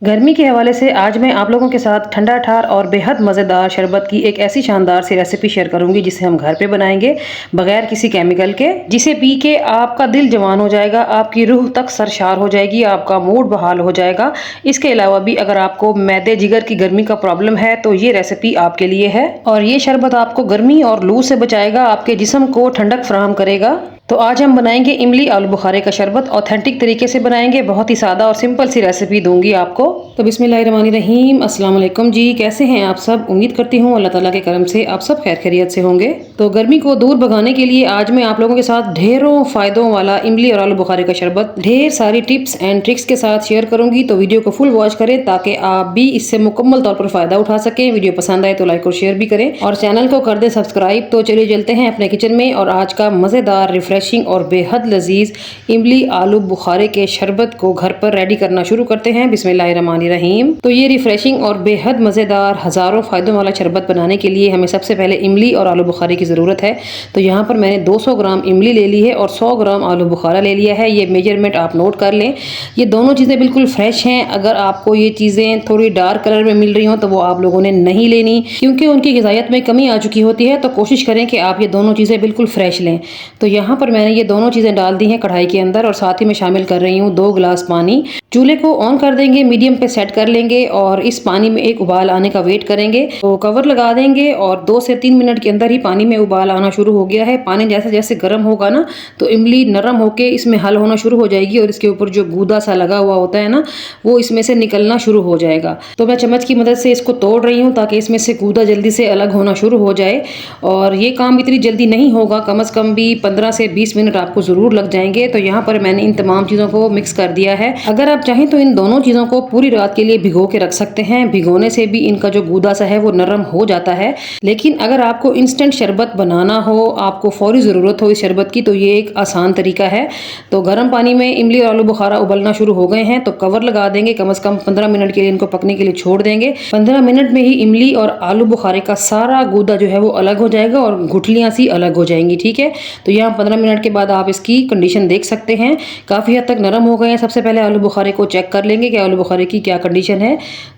गर्मी के हवाले से आज मैं आप लोगों के साथ ठंडा ठार और बेहद मज़ेदार शरबत की एक ऐसी शानदार सी रेसिपी शेयर करूंगी जिसे हम घर पे बनाएंगे बगैर किसी केमिकल के, जिसे पी के आपका दिल जवान हो जाएगा, आपकी रूह तक सरशार हो जाएगी, आपका मूड बहाल हो जाएगा। इसके अलावा भी अगर आपको मैदे जिगर की गर्मी का प्रॉब्लम है तो ये रेसिपी आपके लिए है और ये शरबत आपको गर्मी और लू से बचाएगा, आपके जिस्म को ठंडक फराहम करेगा। तो आज हम बनाएंगे इमली आलू बुखारे का शरबत, ऑथेंटिक तरीके से बनाएंगे, बहुत ही सादा और सिंपल सी रेसिपी दूंगी आपको। तो बिस्मिल्लाहिर्रहमानिर्रहीम, अस्सलाम वालेकुम जी, कैसे हैं आप सब? उम्मीद करती हूँ अल्लाह ताला के करम से आप सब खैर खैरियत से होंगे। तो गर्मी को दूर भगाने के लिए आज मैं आप लोगों के साथ ढेरों फायदों वाला इमली और आलू बुखारे का शरबत ढेर सारी टिप्स एंड ट्रिक्स के साथ शेयर करूंगी। तो वीडियो को फुल वॉच करें ताकि आप भी इससे मुकम्मल तौर पर फायदा उठा सकें। वीडियो पसंद आए तो लाइक और शेयर भी करें और चैनल को कर दें सब्सक्राइब। तो चलिए चलते हैं अपने किचन में और आज का मज़ेदार, रिफ्रेशिंग और बेहद लजीज इमली आलू बुखारे के शरबत को घर पर रेडी करना शुरू करते हैं। बिस्मिल्लाहिर्रहमानिर्रहीम। तो ये रिफ्रेशिंग और बेहद मज़ेदार हज़ारों फ़ायदों वाला शरबत बनाने के लिए हमें सबसे पहले इमली और आलू बुखारे की ज़रूरत है। तो यहाँ पर मैंने 200 ग्राम इमली ले ली है और 100 ग्राम आलू बुखारा ले लिया है। ये मेजरमेंट आप नोट कर लें। ये दोनों चीज़ें बिल्कुल फ्रेश हैं। अगर आपको ये चीज़ें थोड़ी डार्क कलर में मिल रही हों तो वो आप लोगों ने नहीं लेनी, क्योंकि उनकी ग़िज़ायत में कमी आ चुकी होती है। तो कोशिश करें कि आप ये दोनों चीज़ें बिल्कुल फ्रेश लें। तो यहाँ पर मैंने ये दोनों चीज़ें डाल दी हैं कढ़ाई के अंदर और साथ ही मैं शामिल कर रही हूँ 2 गिलास पानी। चूल्हे को ऑन कर देंगे, मीडियम पे सेट कर लेंगे और इस पानी में एक उबाल आने का वेट करेंगे। तो कवर लगा देंगे और 2 से 3 मिनट के अंदर ही पानी में उबाल आना शुरू हो गया है। पानी जैसे जैसे गर्म होगा ना तो इमली नरम होके इसमें हल होना शुरू हो जाएगी और इसके ऊपर जो गूदा सा लगा हुआ होता है ना वो इसमें से निकलना शुरू हो जाएगा। तो मैं चम्मच की मदद से इसको तोड़ रही हूँ ताकि इसमें से गूदा जल्दी से अलग होना शुरू हो जाए। और ये काम इतनी जल्दी नहीं होगा, कम से कम भी 15 से 20 मिनट आपको ज़रूर लग जाएंगे। तो यहाँ पर मैंने इन तमाम चीज़ों को मिक्स कर दिया है। अगर आप चाहें तो इन दोनों चीज़ों को पूरी रात के लिए भिगो के रख सकते हैं। भिगोने से भी इनका जो गूदा सा है वो नरम हो जाता है। लेकिन अगर आपको इंस्टेंट शरबत बनाना हो, आपको फौरी ज़रूरत हो इस शरबत की, तो ये एक आसान तरीका है। तो गर्म पानी में इमली और आलू बुखारा उबलना शुरू हो गए हैं तो कवर लगा देंगे। कम से कम 15 मिनट के लिए इनको पकने के लिए छोड़ देंगे। 15 मिनट में ही इमली और आलू बुखारे का सारा गूदा जो है वो अलग हो जाएगा और गुठलियाँ सी अलग हो जाएंगी। ठीक है, तो यहाँ 15 मिनट के बाद आप इसकी कंडीशन देख सकते हैं, काफ़ी हद तक नरम हो गए हैं। सबसे पहले आलू बुखारे को चेक कर लेंगे कि आलू बुखारे की क्या कंडीशन है।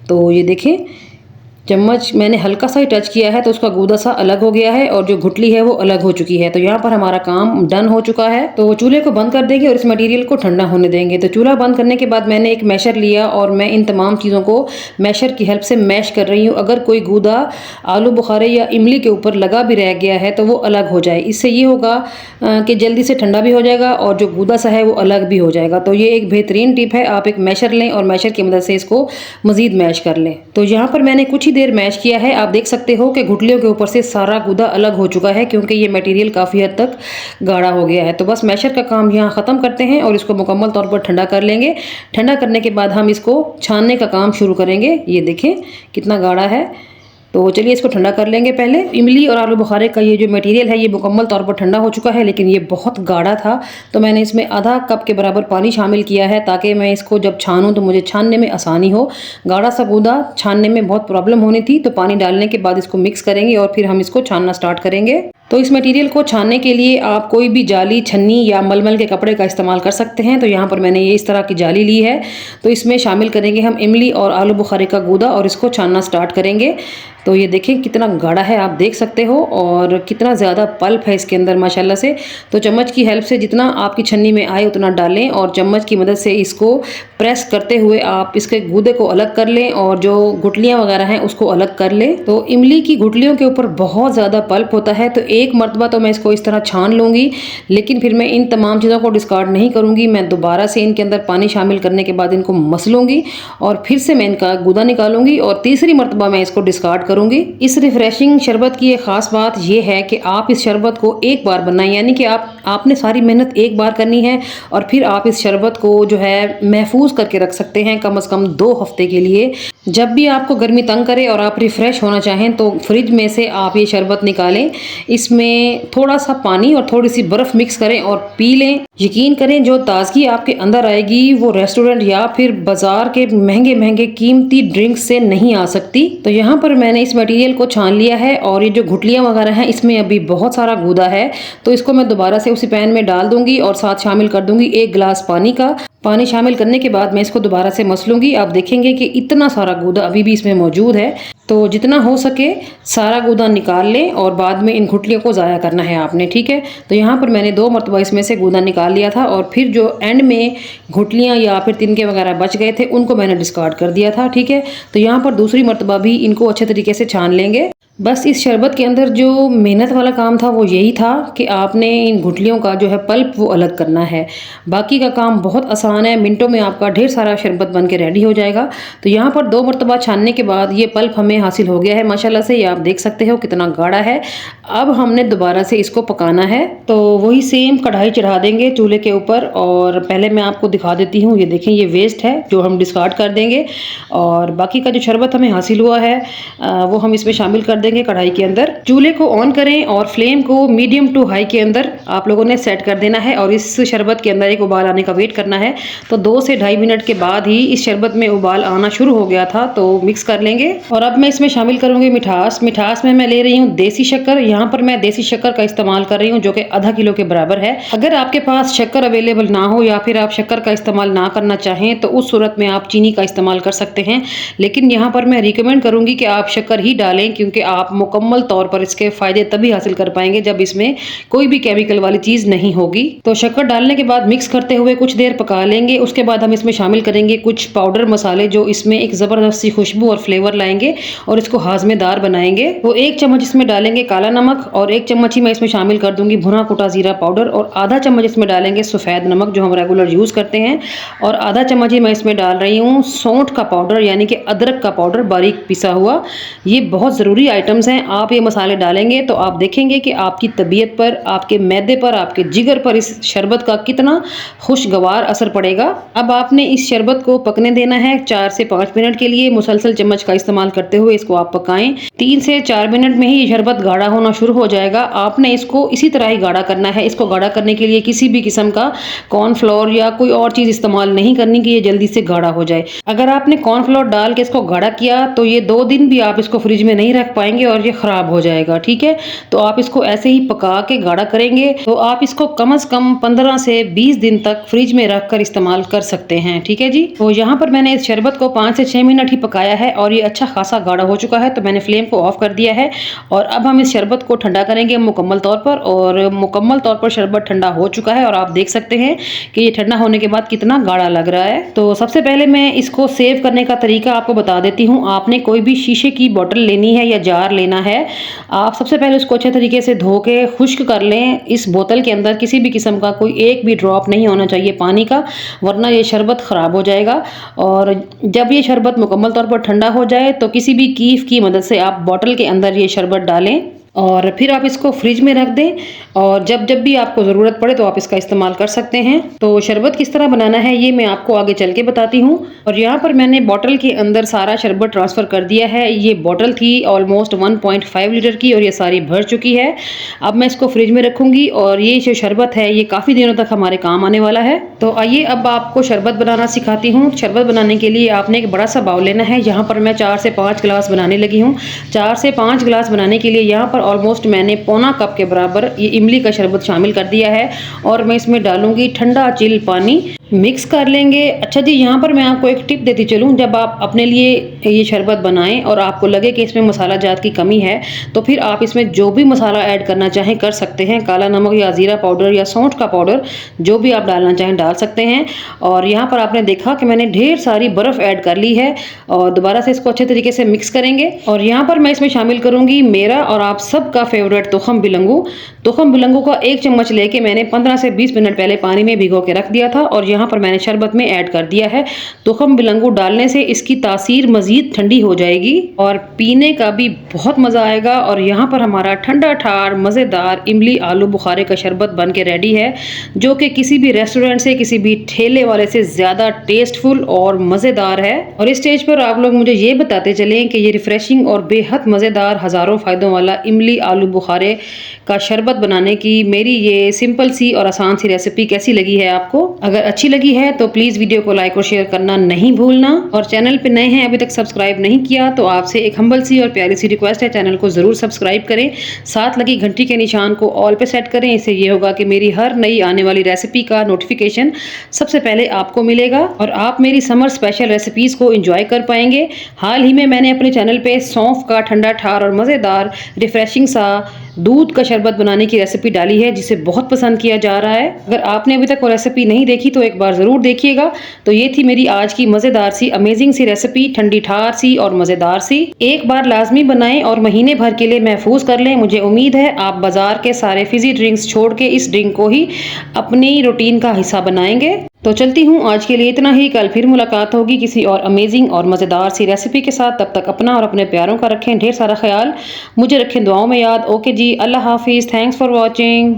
तो ये देखें, चम्मच मैंने हल्का सा ही टच किया है तो उसका गूदा सा अलग हो गया है और जो गुठली है वो अलग हो चुकी है। तो यहाँ पर हमारा काम डन हो चुका है। तो चूल्हे को बंद कर देंगे और इस मटेरियल को ठंडा होने देंगे। तो चूल्हा बंद करने के बाद मैंने एक मैशर लिया और मैं इन तमाम चीज़ों को मैशर की हेल्प से मैश कर रही हूँ। अगर कोई गूदा आलू बुखारे या इमली के ऊपर लगा भी रह गया है तो वो अलग हो जाए। इससे ये होगा कि जल्दी से ठंडा भी हो जाएगा और जो गूदा सा है वो अलग भी हो जाएगा। तो ये एक बेहतरीन टिप है, आप एक मैशर लें और मैशर की मदद से इसको मज़ीद मैश कर लें। तो यहाँ पर मैंने कुछ ही देर मैश किया है। आप देख सकते हो कि गुठलियों के ऊपर से सारा गूदा अलग हो चुका है क्योंकि ये मटेरियल काफ़ी हद तक गाढ़ा हो गया है। तो बस मैशर का काम यहाँ ख़त्म करते हैं और इसको मुकम्मल तौर पर ठंडा कर लेंगे। ठंडा करने के बाद हम इसको छानने का काम शुरू करेंगे। ये देखें कितना गाढ़ा है। तो चलिए इसको ठंडा कर लेंगे। पहले इमली और आलू बुखारे का ये जो मटेरियल है ये मुकम्मल तौर पर ठंडा हो चुका है, लेकिन ये बहुत गाढ़ा था। तो मैंने इसमें आधा कप के बराबर पानी शामिल किया है ताकि मैं इसको जब छानूं तो मुझे छानने में आसानी हो। गाढ़ा सा गूदा छानने में बहुत प्रॉब्लम होनी थी। तो पानी डालने के बाद इसको मिक्स करेंगे और फिर हम इसको छानना स्टार्ट करेंगे। तो इस मटेरियल को छानने के लिए आप कोई भी जाली, छन्नी या मलमल के कपड़े का इस्तेमाल कर सकते हैं। तो यहाँ पर मैंने ये इस तरह की जाली ली है। तो इसमें शामिल करेंगे हम इमली और आलू बुखारे का गूदा और इसको छानना स्टार्ट करेंगे। तो ये देखें कितना गाढ़ा है, आप देख सकते हो, और कितना ज़्यादा पल्प है इसके अंदर माशाल्लाह से। तो चम्मच की हेल्प से जितना आपकी छन्नी में आए उतना डालें और चम्मच की मदद से इसको प्रेस करते हुए आप इसके गूदे को अलग कर लें और जो गुठलियाँ वगैरह हैं उसको अलग कर लें। तो इमली की गुठलियों के ऊपर बहुत ज़्यादा पल्प होता है। तो एक मरतबा तो मैं इसको इस तरह छान लूँगी, लेकिन फिर मैं इन तमाम चीज़ों को डिस्कार्ड नहीं करूँगी। मैं दोबारा से इनके अंदर पानी शामिल करने के बाद इनको मस लूँगी और फिर से मैं इनका गूदा निकालूंगी और तीसरी मरतबा मैं इसको डिस्कार्ड करूँगी। इस रिफ्रेशिंग शरबत की एक ख़ास बात यह है कि आप इस शरबत को एक बार बनाएं, यानी कि आपने सारी मेहनत एक बार करनी है और फिर आप इस शरबत को जो है महफूज करके रख सकते हैं कम से कम 2 हफ्ते के लिए। जब भी आपको गर्मी तंग करे और आप रिफ़्रेश होना चाहें तो फ्रिज में से आप ये शरबत निकालें, इसमें थोड़ा सा पानी और थोड़ी सी बर्फ़ मिक्स करें और पी लें। यकीन करें जो ताज़गी आपके अंदर आएगी वो रेस्टोरेंट या फिर बाज़ार के महंगे महंगे कीमती ड्रिंक्स से नहीं आ सकती। तो यहाँ पर मैंने इस मटेरियल को छान लिया है और ये जो गुठलियाँ वगैरह हैं इसमें अभी बहुत सारा गूदा है। तो इसको मैं दोबारा से उसी पैन में डाल दूंगी और साथ शामिल कर दूंगी 1 गिलास पानी का। पानी शामिल करने के बाद मैं इसको दोबारा से मस लूँगी। आप देखेंगे कि इतना सारा गूदा अभी भी इसमें मौजूद है, तो जितना हो सके सारा गूदा निकाल लें और बाद में इन गुठलियों को ज़ाया करना है आपने, ठीक है। तो यहाँ पर मैंने 2 मरतबा इसमें से गूदा निकाल लिया था और फिर जो एंड में गुठलियाँ या फिर तिनके वगैरह बच गए थे उनको मैंने डिस्कार्ड कर दिया था, ठीक है। तो यहाँ पर दूसरी मरतबा भी इनको अच्छे तरीके से छान लेंगे। बस इस शरबत के अंदर जो मेहनत वाला काम था वो यही था कि आपने इन गुठलियों का जो है पल्प वो अलग करना है। बाकी का काम बहुत आसान है, मिनटों में आपका ढेर सारा शरबत बन के रेडी हो जाएगा। तो यहाँ पर 2 मरतबा छानने के बाद ये पल्प हमें हासिल हो गया है माशाल्लाह से। ये आप देख सकते हो कितना गाढ़ा है। अब हमने दोबारा से इसको पकाना है, तो वही सेम कढ़ाई चढ़ा देंगे चूल्हे के ऊपर। और पहले मैं आपको दिखा देती हूँ, ये देखें ये वेस्ट है जो हम डिस्कार्ड कर देंगे और बाकी का जो शरबत हमें हासिल हुआ है वो हम इसमें शामिल कर देंगे कढ़ाई के अंदर। चूल्हे को ऑन करें और फ्लेम को मीडियम टू हाई के अंदर आप लोगों ने सेट कर देना है और इस शरबत के अंदर एक उबाल आने का वेट करना है। तो 2 से 2.5 मिनट के बाद ही इस शरबत में उबाल आना शुरू हो गया था, तो मिक्स कर लेंगे। और अब मैं इसमें शामिल करूंगी मिठास। मिठास में मैं ले रही हूँ देसी शक्कर। यहाँ पर मैं देसी शक्कर का इस्तेमाल कर रही हूँ जो कि आधा किलो के बराबर है। अगर आपके पास शक्कर अवेलेबल ना हो या फिर आप शक्कर का इस्तेमाल ना करना चाहें तो उस सूरत में आप चीनी का इस्तेमाल कर सकते हैं, लेकिन यहाँ पर मैं रिकमेंड करूंगी कि आप शक्कर ही डालें, क्योंकि आप मुकम्मल तौर पर इसके फायदे तभी हासिल कर पाएंगे जब इसमें कोई भी केमिकल वाली चीज नहीं होगी। तो शक्कर डालने के बाद मिक्स करते हुए कुछ देर पका लेंगे। उसके बाद हम इसमें शामिल करेंगे कुछ पाउडर मसाले जो इसमें एक जबरदस्त सी खुशबू और फ्लेवर लाएंगे और इसको हाजमेदार बनाएंगे। तो 1 चम्मच इसमें डालेंगे काला नमक और 1 चम्मच ही मैं इसमें शामिल कर दूंगी भुना कुटा जीरा पाउडर और आधा चम्मच इसमें डालेंगे सफ़ेद नमक जो हम रेगुलर यूज करते हैं और आधा चम्मच ही मैं इसमें डाल रही हूँ सौंठ का पाउडर यानी कि अदरक का पाउडर बारीक पिसा हुआ। ये बहुत ज़रूरी आइटम्स हैं। आप ये मसाले डालेंगे तो आप देखेंगे कि आपकी तबीयत पर, आपके मैदे पर, आपके जिगर पर इस शरबत का कितना खुशगवार असर पड़ेगा। अब आपने इस शरबत को पकने देना है 4 से 5 मिनट के लिए। मुसलसल चम्मच का इस्तेमाल करते हुए इसको आप पकाएं। 3 से 4 मिनट में ही ये शरबत गाढ़ा होना शुरू हो जाएगा। आपने इसको इसी तरह ही गाढ़ा करना है। इसको गाढ़ा करने के लिए किसी भी किस्म का कॉर्नफ्लोर या कोई और चीज़ इस्तेमाल नहीं करनी कि ये जल्दी से गाढ़ा हो जाए। अगर आपने कॉर्नफ्लोर डाल के इसको गाढ़ा किया तो ये 2 दिन भी आप इसको फ्रिज में नहीं रख पाएंगे और ये ख़राब हो जाएगा, ठीक है। तो आप इसको ऐसे ही पका के गाढ़ा करेंगे तो आप इसको कम से कम 15 से 20 दिन तक फ्रिज में रख कर इस्तेमाल कर सकते हैं, ठीक है जी। तो यहाँ पर मैंने इस शरबत को 5 से 6 मिनट ही पकाया है और ये अच्छा खासा गाढ़ा हो चुका है, तो मैंने फ्लेम को ऑफ कर दिया है और अब हम इस शरबत को ठंडा करेंगे मुकम्मल तौर पर। और मुकम्मल तौर पर शरबत ठंडा हो चुका है और आप देख सकते हैं कि ये ठंडा होने के बाद कितना गाढ़ा लग रहा है। तो सबसे पहले मैं इसको सेव करने का तरीका आपको बता देती हूँ। आपने कोई भी शीशे की बोतल लेनी है या जार लेना है, आप सबसे पहले उसको अच्छे तरीके से धो के खुश्क कर लें। इस बोतल के अंदर किसी भी किस्म का कोई एक भी ड्रॉप नहीं होना चाहिए पानी का, वरना ये शरबत ख़राब हो जाएगा। और जब ये शरबत मुकम्मल तौर पर ठंडा हो जाए तो किसी भी कीफ की मदद से आप बोतल के अंदर ये शरबत डालें और फिर आप इसको फ्रिज में रख दें और जब जब भी आपको ज़रूरत पड़े तो आप इसका इस्तेमाल कर सकते हैं। तो शरबत किस तरह बनाना है ये मैं आपको आगे चल के बताती हूँ। और यहाँ पर मैंने बोतल के अंदर सारा शरबत ट्रांसफ़र कर दिया है। ये बोतल थी ऑलमोस्ट 1.5 लीटर की और ये सारी भर चुकी है। अब मैं इसको फ्रिज में रखूँगी और ये जो शरबत है ये काफ़ी दिनों तक हमारे काम आने वाला है। तो आइए अब आपको शरबत बनाना सिखाती हूँ। शरबत बनाने के लिए आपने एक बड़ा सा बाउल लेना है। यहाँ पर मैं 4 से 5 गिलास बनाने लगी हूँ। 4 से 5 गिलास बनाने के लिए यहाँ पर ऑलमोस्ट मैंने पौना कप के बराबर ये इमली का शरबत शामिल कर दिया है और मैं इसमें डालूंगी ठंडा चिल पानी। मिक्स कर लेंगे। अच्छा जी, यहाँ पर मैं आपको एक टिप देती चलूँ, जब आप अपने लिए ये शरबत बनाएं और आपको लगे कि इसमें मसाला जात की कमी है तो फिर आप इसमें जो भी मसाला ऐड करना चाहें कर सकते हैं। काला नमक या ज़ीरा पाउडर या सौंठ का पाउडर जो भी आप डालना चाहें डाल सकते हैं। और यहाँ पर आपने देखा कि मैंने ढेर सारी बर्फ़ ऐड कर ली है और दोबारा से इसको अच्छे तरीके से मिक्स करेंगे। और यहाँ पर मैं इसमें शामिल करूँगी मेरा और आप सबका फेवरेट तुखम बिलंगू। तुखम बिलंगू का 1 चम्मच लेके मैंने 15 से 20 मिनट पहले पानी में भिगो के रख दिया था और यहाँ पर मैंने शरबत में ऐड कर दिया है। तुखम बिलंगू डालने से इसकी तासीर मज़ीद ठंडी हो जाएगी और पीने का भी बहुत मज़ा आएगा। और यहाँ पर हमारा ठंडा ठार मज़ेदार इमली आलू बुखारे का शरबत बन के रेडी है, जो कि किसी भी रेस्टोरेंट से, किसी भी ठेले वाले से ज़्यादा टेस्टफुल और मज़ेदार है। और इस स्टेज पर आप लोग मुझे ये बताते चलें कि ये रिफ्रेशिंग और बेहद मज़ेदार हज़ारों फ़ायदों वाला इमली आलू बुखारे का शरबत बनाने की मेरी ये सिंपल सी और आसान सी रेसिपी कैसी लगी है आपको। अगर अच्छी लगी है तो प्लीज़ वीडियो को लाइक और शेयर करना नहीं भूलना, और चैनल पे नए हैं अभी तक सब्सक्राइब नहीं किया तो आपसे एक हम्बल सी और प्यारी सी रिक्वेस्ट है, चैनल को ज़रूर सब्सक्राइब करें, साथ लगी घंटी के निशान को ऑल पे सेट करें। इससे ये होगा कि मेरी हर नई आने वाली रेसिपी का नोटिफिकेशन सबसे पहले आपको मिलेगा और आप मेरी समर स्पेशल रेसिपीज़ को एंजॉय कर पाएंगे। हाल ही में मैंने अपने चैनल पे सौंफ का ठंडा ठार और मज़ेदार रिफ्रेशिंग सा दूध का शरबत बनाने की रेसिपी डाली है, जिसे बहुत पसंद किया जा रहा है। अगर आपने अभी तक वो रेसिपी नहीं देखी तो एक बार ज़रूर देखिएगा। तो ये थी मेरी आज की मज़ेदार सी अमेजिंग सी रेसिपी, ठंडी ठार सी और मज़ेदार सी। एक बार लाजमी बनाएं और महीने भर के लिए महफूज कर लें। मुझे उम्मीद है आप बाजार के सारे फिजी ड्रिंक्स छोड़ के इस ड्रिंक को ही अपनी रूटीन का हिस्सा बनाएंगे। तो चलती हूँ, आज के लिए इतना ही। कल फिर मुलाकात होगी किसी और अमेजिंग और मज़ेदार सी रेसिपी के साथ। तब तक अपना और अपने प्यारों का रखें ढेर सारा ख्याल, मुझे रखें दुआओं में याद। ओके जी, अल्लाह हाफिज़, थैंक्स फॉर वॉचिंग।